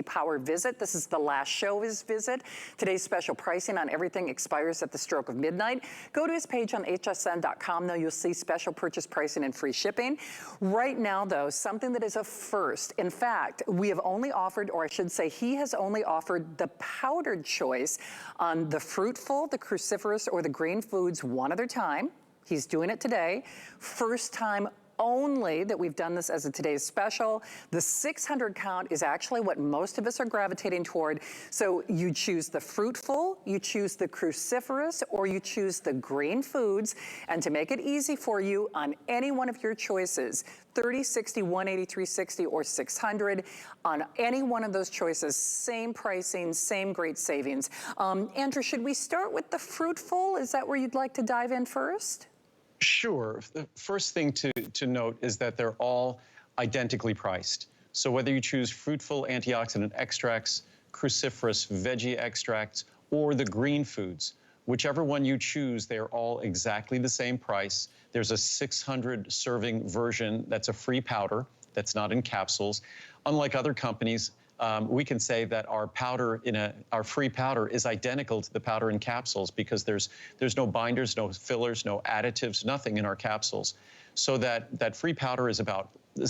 Power visit. This is the last show of his visit. Today's special pricing on everything expires at the stroke of midnight. Go to his page on hsn.com, though. You'll see special purchase pricing and free shipping. Right now, though, something that is a first. In fact, we have only offered, or I should say, he has only offered the powdered choice on the Fruitful, the Cruciferous, or the Green Foods one other time. He's doing it today. First time only that we've done this as a today's special. The 600 count is actually what most of us are gravitating toward. So you choose the Fruitful, you choose the Cruciferous, or you choose the Green Foods. And to make it easy for you on any one of your choices, 30, 60, 180, 360, or 600, on any one of those choices, same pricing, same great savings. Andrew, should we start with the Fruitful? Is that where you'd like to dive in first? Sure. The first thing to note is that they're all identically priced. So whether you choose Fruitful Antioxidant Extracts, Cruciferous Veggie Extracts, or the Green Foods, whichever one you choose, they're all exactly the same price. There's a 600 serving version that's a free powder that's not in capsules. Unlike other companies, we can say that our powder our free powder is identical to the powder in capsules because there's no binders, no fillers, no additives, nothing in our capsules. So that free powder is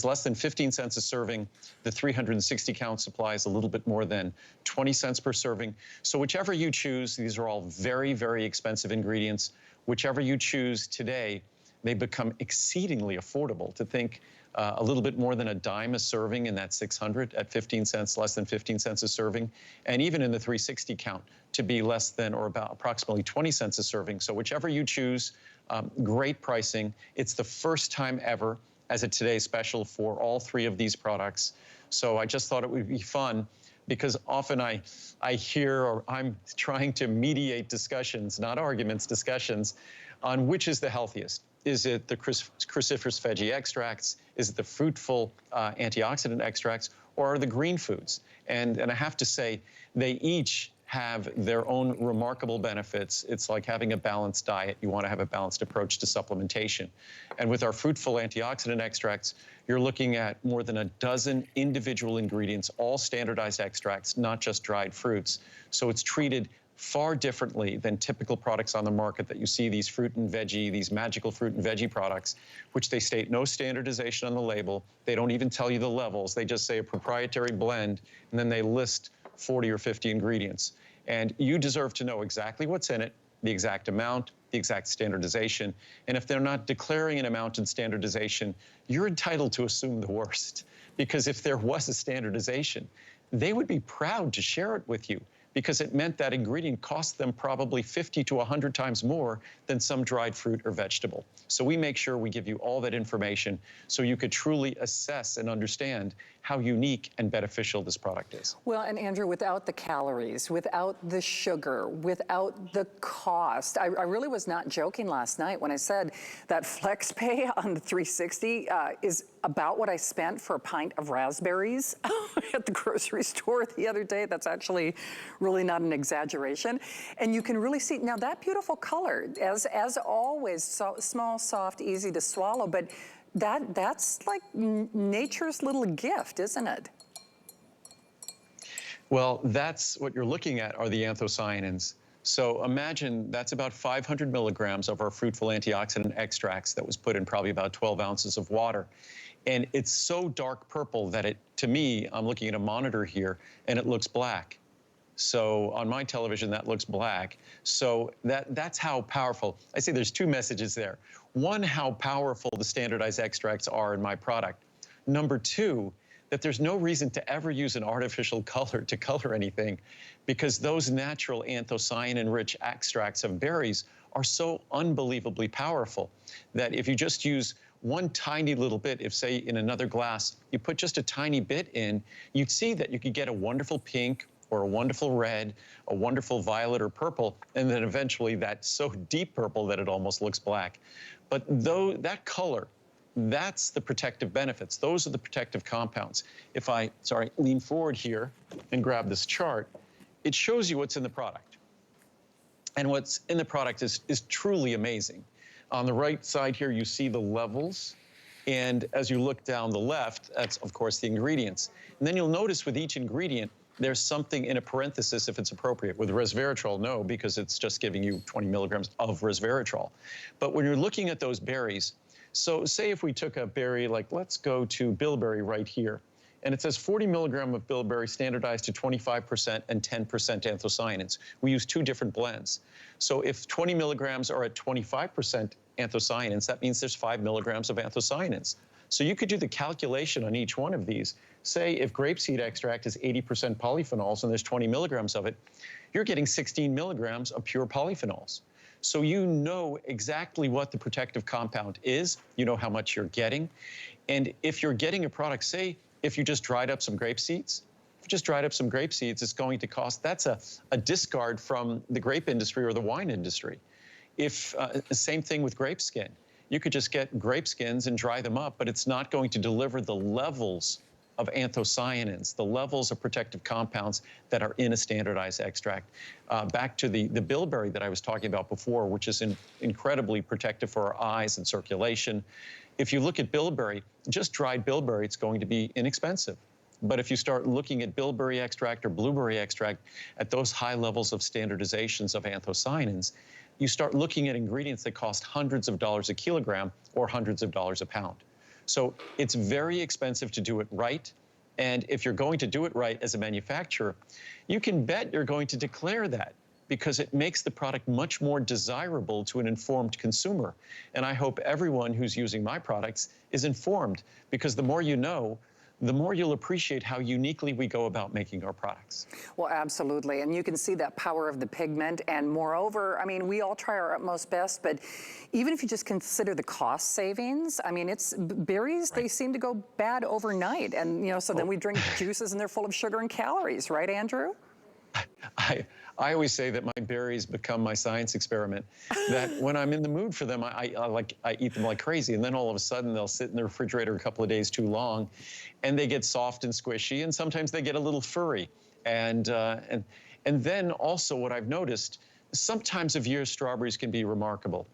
less than 15 cents a serving. The 360 count supply is a little bit more than 20 cents per serving. So whichever you choose, these are all very, very expensive ingredients. Whichever you choose today, they become exceedingly affordable. To think a little bit more than a dime a serving in that 600 at 15 cents, less than 15 cents a serving. And even in the 360 count to be less than or about approximately 20 cents a serving. So whichever you choose, great pricing. It's the first time ever as a today's special for all three of these products. So I just thought it would be fun because often I hear, or I'm trying to mediate discussions, not arguments, discussions on which is the healthiest. Is it the Cruciferous Veggie Extracts? Is it the Fruitful Antioxidant Extracts? Or are the Green Foods? And I have to say, they each have their own remarkable benefits. It's like having a balanced diet. You want to have a balanced approach to supplementation. And with our Fruitful Antioxidant Extracts, you're looking at more than a dozen individual ingredients, all standardized extracts, not just dried fruits. So it's treated far differently than typical products on the market that you see, these fruit and veggie, these magical fruit and veggie products, which they state no standardization on the label. They don't even tell you the levels. They just say a proprietary blend, and then they list 40 or 50 ingredients. And you deserve to know exactly what's in it, the exact amount, the exact standardization. And if they're not declaring an amount and standardization, you're entitled to assume the worst. Because if there was a standardization, they would be proud to share it with you, because it meant that ingredient cost them probably 50 to 100 times more than some dried fruit or vegetable. So we make sure we give you all that information so you could truly assess and understand how unique and beneficial this product is. Well, and Andrew, without the calories, without the sugar, without the cost, I really was not joking last night when I said that FlexPay on the 360 is about what I spent for a pint of raspberries at the grocery store the other day. That's actually really not an exaggeration. And you can really see, now that beautiful color, as always, small, soft, easy to swallow, but that's like nature's little gift, isn't it? Well, that's what you're looking at are the anthocyanins. So imagine that's about 500 milligrams of our Fruitful Antioxidant Extracts that was put in probably about 12 ounces of water. And it's so dark purple that to me, I'm looking at a monitor here, and it looks black. So on my television, that looks black. So that's how powerful. I say there's two messages there. One, how powerful the standardized extracts are in my product. Number two, that there's no reason to ever use an artificial color to color anything, because those natural anthocyanin-rich extracts of berries are so unbelievably powerful that if you just use one tiny little bit, if say in another glass, you put just a tiny bit in, you'd see that you could get a wonderful pink or a wonderful red, a wonderful violet or purple, and then eventually that's so deep purple that it almost looks black. But though that color, that's the protective benefits. Those are the protective compounds. If I, lean forward here and grab this chart, it shows you what's in the product. And what's in the product is truly amazing. On the right side here, you see the levels And as you look down the left, that's, of course, the ingredients. And then you'll notice with each ingredient, there's something in a parenthesis if it's appropriate. With resveratrol, no, because it's just giving you 20 milligrams of resveratrol. But when you're looking at those berries, so say if we took a berry, like let's go to Bilberry right here, and it says 40 milligram of Bilberry standardized to 25% and 10% anthocyanins. We use two different blends. So if 20 milligrams are at 25% anthocyanins, that means there's 5 milligrams of anthocyanins. So you could do the calculation on each one of these. Say if grape seed extract is 80% polyphenols and there's 20 milligrams of it, you're getting 16 milligrams of pure polyphenols. So you know exactly what the protective compound is, you know how much you're getting. And if you're getting a product, say if you just dried up some grape seeds, it's going to cost, that's a discard from the grape industry or the wine industry. If, same thing with grape skin. You could just get grape skins and dry them up, but it's not going to deliver the levels of anthocyanins, the levels of protective compounds that are in a standardized extract. Back to the bilberry that I was talking about before, which is incredibly protective for our eyes and circulation. If you look at bilberry, just dried bilberry, it's going to be inexpensive. But if you start looking at bilberry extract or blueberry extract at those high levels of standardizations of anthocyanins, you start looking at ingredients that cost hundreds of dollars a kilogram or hundreds of dollars a pound. So it's very expensive to do it right. And if you're going to do it right as a manufacturer, you can bet you're going to declare that, because it makes the product much more desirable to an informed consumer. And I hope everyone who's using my products is informed, because the more you know, the more you'll appreciate how uniquely we go about making our products. Well, absolutely. And you can see that power of the pigment. And moreover, I mean, we all try our utmost best, but even if you just consider the cost savings, I mean, it's berries, right, they seem to go bad overnight. And, you know, so then we drink juices and they're full of sugar and calories, right, Andrew? I always say that my berries become my science experiment, that when I'm in the mood for them, I eat them like crazy. And then all of a sudden they'll sit in the refrigerator a couple of days too long and they get soft and squishy, and sometimes they get a little furry. And then also what I've noticed, sometimes of year strawberries can be remarkable.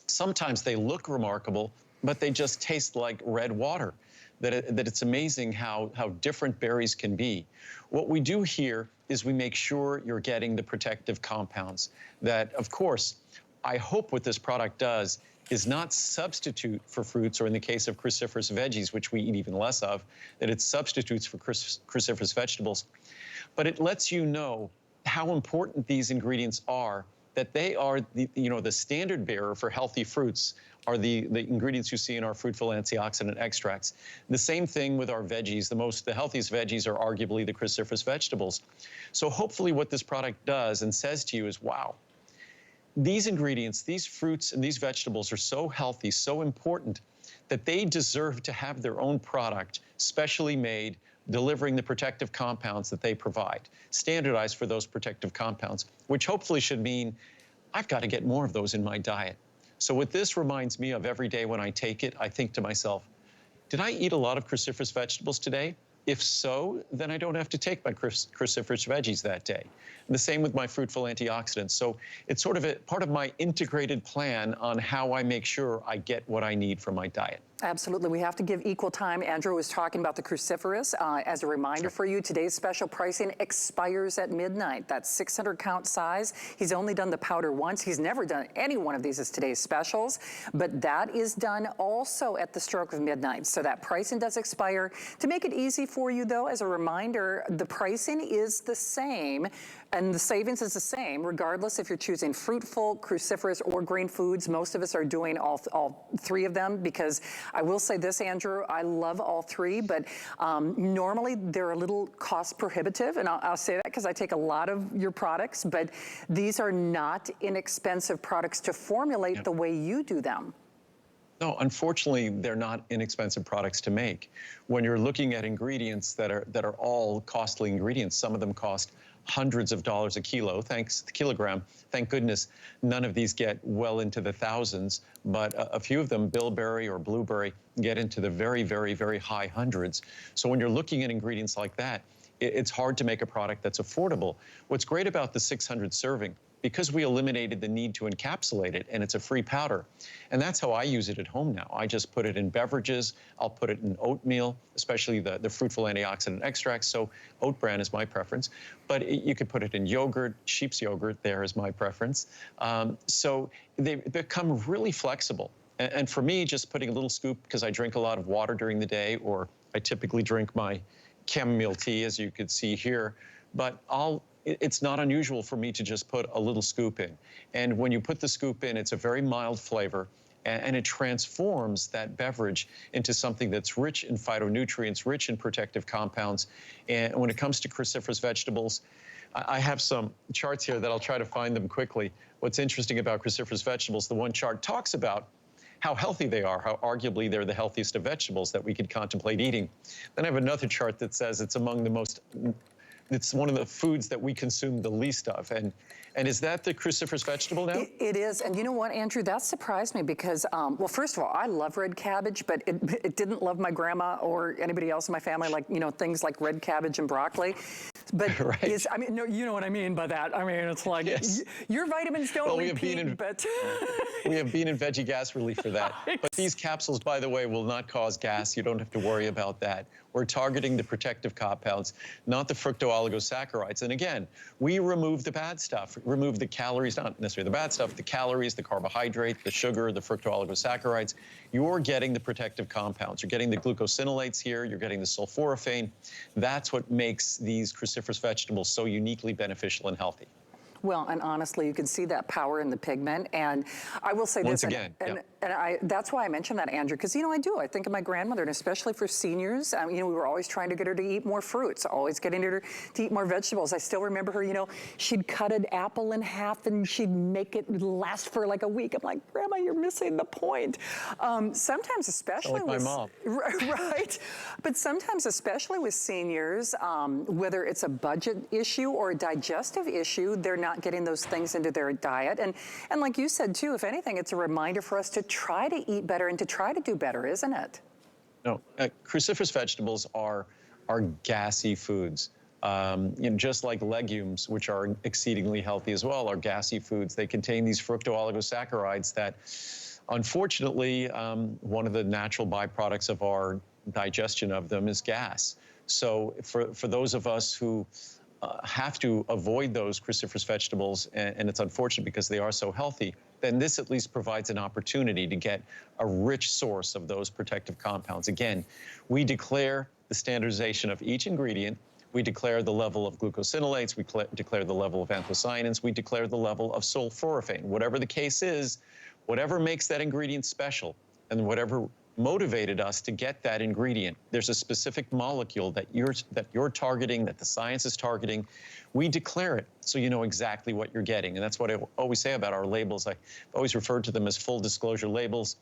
Sometimes they look remarkable, but they just taste like red water. That it's amazing how different berries can be. What we do here is we make sure you're getting the protective compounds that, of course, I hope what this product does is not substitute for fruits, or in the case of cruciferous veggies, which we eat even less of, that it substitutes for cruciferous vegetables. But it lets you know how important these ingredients are, that they are the standard bearer for healthy fruits are the ingredients you see in our fruitful antioxidant extracts. The same thing with our veggies. The healthiest veggies are arguably the cruciferous vegetables. So hopefully what this product does and says to you is, wow, these ingredients, these fruits and these vegetables are so healthy, so important, that they deserve to have their own product, specially made, delivering the protective compounds that they provide, standardized for those protective compounds, which hopefully should mean I've got to get more of those in my diet. So what this reminds me of every day when I take it, I think to myself, did I eat a lot of cruciferous vegetables today? If so, then I don't have to take my cruciferous veggies that day. And the same with my fruitful antioxidants. So it's sort of a part of my integrated plan on how I make sure I get what I need from my diet. Absolutely. We have to give equal time. Andrew was talking about the cruciferous. As a reminder for you, today's special pricing expires at midnight. That's 600 count size. He's only done the powder once. He's never done any one of these as today's specials, but that is done also at the stroke of midnight. So that pricing does expire. To make it easy for you though, as a reminder, the pricing is the same and the savings is the same regardless if you're choosing fruitful, cruciferous, or green foods. Most of us are doing all three of them, because I will say this, Andrew, I love all three, but normally they're a little cost prohibitive, and I'll say that because I take a lot of your products, but these are not inexpensive products to formulate the way you do them. No, unfortunately, they're not inexpensive products to make. When you're looking at ingredients that are all costly ingredients, some of them cost hundreds of dollars a kilogram. Thank goodness none of these get well into the thousands, but a few of them, bilberry or blueberry, get into the very, very, very high hundreds. So when you're looking at ingredients like that, it's hard to make a product that's affordable. What's great about the 600 serving because we eliminated the need to encapsulate it, and it's a free powder. And that's how I use it at home now. I just put it in beverages. I'll put it in oatmeal, especially the Fruit Full AntiOxidant Extracts. So oat bran is my preference. But you could put it in yogurt, sheep's yogurt there is my preference. So they become really flexible. And for me, just putting a little scoop, because I drink a lot of water during the day, or I typically drink my chamomile tea, as you could see here, but it's not unusual for me to just put a little scoop in. And when you put the scoop in, it's a very mild flavor, and it transforms that beverage into something that's rich in phytonutrients, rich in protective compounds. And when it comes to cruciferous vegetables, I have some charts here that I'll try to find them quickly. What's interesting about cruciferous vegetables, the one chart talks about how healthy they are, how arguably they're the healthiest of vegetables that we could contemplate eating. Then I have another chart that says it's among the most, it's one of the foods that we consume the least of. And is that the cruciferous vegetable now? It is. And you know what, Andrew, that surprised me because, well, first of all, I love red cabbage, but it didn't love my grandma or anybody else in my family, like, you know, things like red cabbage and broccoli. But right. I mean, no, you know what I mean by that. I mean, it's like, yes. Your vitamins don't repeat, but... we have bean and veggie gas relief for that. Right. But these capsules, by the way, will not cause gas. You don't have to worry about that. We're targeting the protective compounds, not the fructooligosaccharides. And again, we remove the bad stuff, remove the calories, not necessarily the bad stuff, the calories, the carbohydrate, the sugar, the fructooligosaccharides. You're getting the protective compounds. You're getting the glucosinolates here. You're getting the sulforaphane. That's what makes these cruciferous vegetables so uniquely beneficial and healthy. Well, and honestly, you can see that power in the pigment. And I will say Once this, again, and that's why I mentioned that, Andrew, because, you know, I think of my grandmother, and especially for seniors, you know, we were always trying to get her to eat more fruits, always getting her to eat more vegetables. I still remember her, you know, she'd cut an apple in half and she'd make it last for like a week. I'm like, Grandma, you're missing the point. Sometimes, especially like with my mom. Right. But sometimes, especially with seniors, whether it's a budget issue or a digestive issue, they're not getting those things into their diet. And like you said, too, if anything, it's a reminder for us to try to eat better and to try to do better, isn't it? No, cruciferous vegetables are gassy foods. You know, just like legumes, which are exceedingly healthy as well, are gassy foods. They contain these fructooligosaccharides that, unfortunately, one of the natural byproducts of our digestion of them is gas. So for those of us who have to avoid those cruciferous vegetables, and it's unfortunate because they are so healthy, then this at least provides an opportunity to get a rich source of those protective compounds. Again, we declare the standardization of each ingredient. We declare the level of glucosinolates. We declare the level of anthocyanins. We declare the level of sulforaphane. Whatever the case is, whatever makes that ingredient special, and whatever motivated us to get that ingredient. There's a specific molecule that you're targeting, that the science is targeting. We declare it so you know exactly what you're getting. And that's what I always say about our labels. I've always referred to them as full disclosure labels.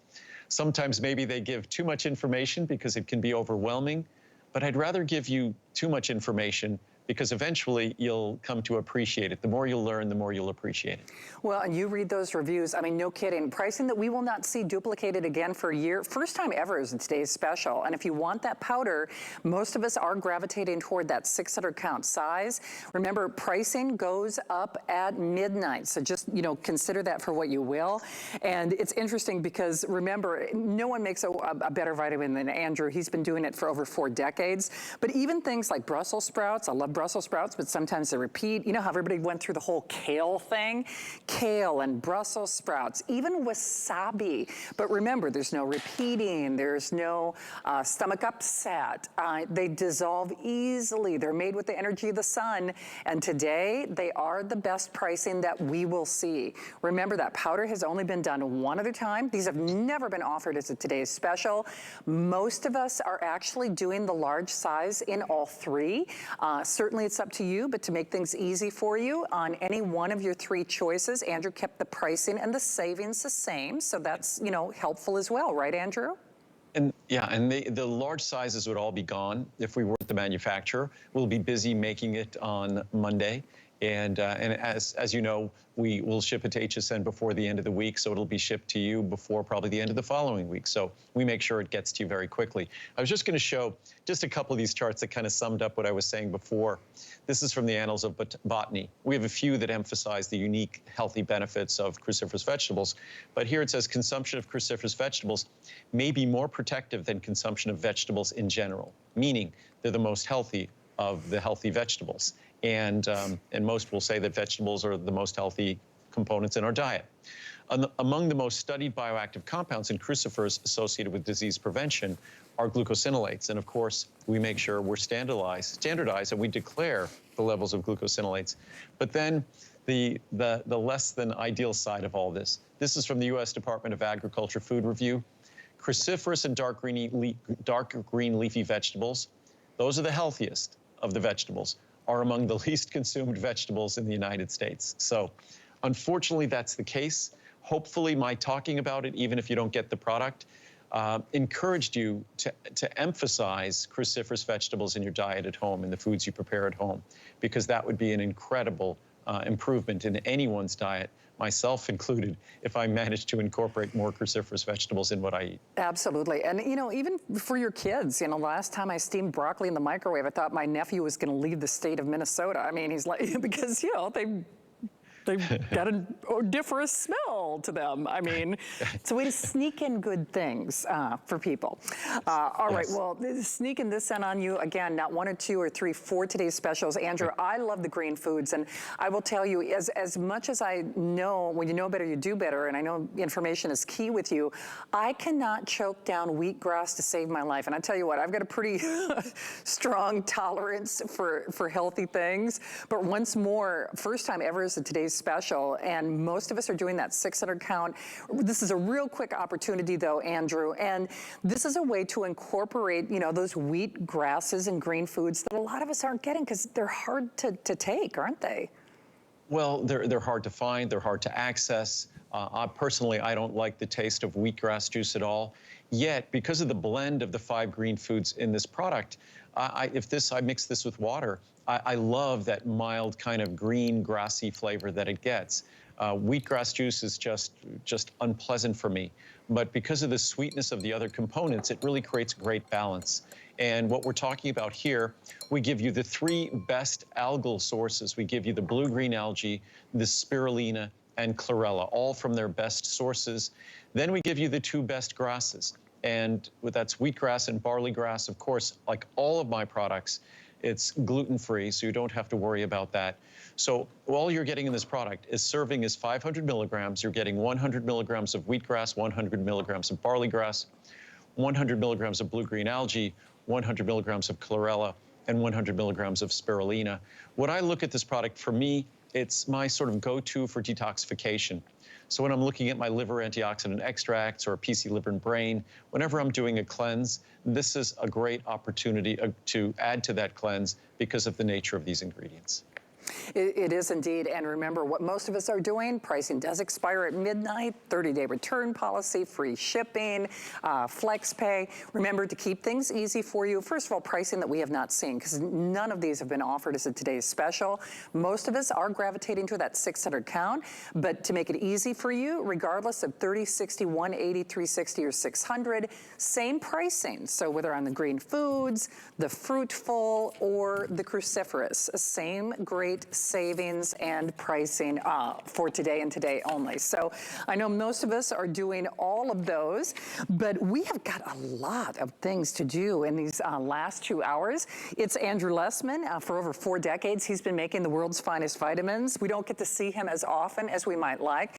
Sometimes maybe they give too much information because it can be overwhelming, but I'd rather give you too much information because eventually you'll come to appreciate it. The more you'll learn, the more you'll appreciate it. Well, and you read those reviews, I mean, no kidding. Pricing that we will not see duplicated again for a year. First time ever is today's special. And if you want that powder, most of us are gravitating toward that 600 count size. Remember, pricing goes up at midnight. So just, you know, consider that for what you will. And it's interesting because remember, no one makes a better vitamin than Andrew. He's been doing it for over 4 decades. But even things like Brussels sprouts, I love Brussels sprouts, but sometimes they repeat. You know how everybody went through the whole kale thing? Kale and Brussels sprouts, even wasabi. But remember, there's no repeating. There's no stomach upset. They dissolve easily. They're made with the energy of the sun. And today, they are the best pricing that we will see. Remember, that powder has only been done one other time. These have never been offered as a today's special. Most of us are actually doing the large size in all 3. Certainly it's up to you, but to make things easy for you, on any one of your 3 choices, Andrew kept the pricing and the savings the same, so that's, you know, helpful as well, right, Andrew? And yeah, and the large sizes would all be gone if we were at the manufacturer. We'll be busy making it on Monday. And as you know, we will ship it to HSN before the end of the week, so it'll be shipped to you before probably the end of the following week. So we make sure it gets to you very quickly. I was just going to show just a couple of these charts that kind of summed up what I was saying before. This is from the Annals of Botany. We have a few that emphasize the unique healthy benefits of cruciferous vegetables, but here it says consumption of cruciferous vegetables may be more protective than consumption of vegetables in general, meaning they're the most healthy of the healthy vegetables. And most will say that vegetables are the most healthy components in our diet. Among the most studied bioactive compounds in crucifers associated with disease prevention are glucosinolates. And of course, we make sure we're standardized and we declare the levels of glucosinolates. But then the less than ideal side of all this. This is from the U.S. Department of Agriculture Food Review. Cruciferous and dark green leafy vegetables, those are the healthiest of the vegetables, are among the least consumed vegetables in the United States. So unfortunately, that's the case. Hopefully, my talking about it, even if you don't get the product, encouraged you to emphasize cruciferous vegetables in your diet at home, in the foods you prepare at home, because that would be an incredible improvement in anyone's diet, myself included, if I managed to incorporate more cruciferous vegetables in what I eat. Absolutely. And, you know, even for your kids, you know, last time I steamed broccoli in the microwave, I thought my nephew was going to leave the state of Minnesota. I mean, he's like, because, you know, they've got an odoriferous smell to them. I mean, it's a way to sneak in good things for people. All right, well, sneaking this in on you, again, not 1 or 2 or 3, 4 today's specials. Andrew, I love the green foods, and I will tell you, as much as I know, when you know better, you do better, and I know information is key with you, I cannot choke down wheatgrass to save my life. And I tell you what, I've got a pretty strong tolerance for healthy things. But once more, first time ever is today's special, and most of us are doing that 600 count. This is a real quick opportunity though, Andrew, and this is a way to incorporate, you know, those wheat grasses and green foods that a lot of us aren't getting because they're hard to take, aren't they? Well, they're hard to find, they're hard to access. Personally, I don't like the taste of wheatgrass juice at all. Yet, because of the blend of the 5 green foods in this product, I mix this with water, I love that mild kind of green, grassy flavor that it gets. Wheatgrass juice is just unpleasant for me. But because of the sweetness of the other components, it really creates great balance. And what we're talking about here, we give you the 3 best algal sources. We give you the blue-green algae, the spirulina, and chlorella, all from their best sources. Then we give you the 2 best grasses. And that's wheatgrass and barley grass. Of course, like all of my products, it's gluten-free, so you don't have to worry about that. So all you're getting in this product is serving is 500 milligrams. You're getting 100 milligrams of wheatgrass, 100 milligrams of barley grass, 100 milligrams of blue-green algae, 100 milligrams of chlorella, and 100 milligrams of spirulina. When I look at this product, for me, it's my sort of go-to for detoxification. So when I'm looking at my liver antioxidant extracts or PC liver and brain, whenever I'm doing a cleanse, this is a great opportunity to add to that cleanse because of the nature of these ingredients. It is indeed, and remember what most of us are doing, pricing does expire at midnight, 30-day return policy, free shipping, flex pay. Remember to keep things easy for you. First of all, pricing that we have not seen, because none of these have been offered as a today's special. Most of us are gravitating to that 600 count, but to make it easy for you, regardless of 30, 60, 180, 360, or 600, same pricing. So whether on the green foods, the Fruit Full, or the cruciferous, same great savings and pricing for today and today only. So I know most of us are doing all of those, but we have got a lot of things to do in these last 2 hours. It's Andrew Lessman. For over 4 decades, he's been making the world's finest vitamins. We don't get to see him as often as we might like.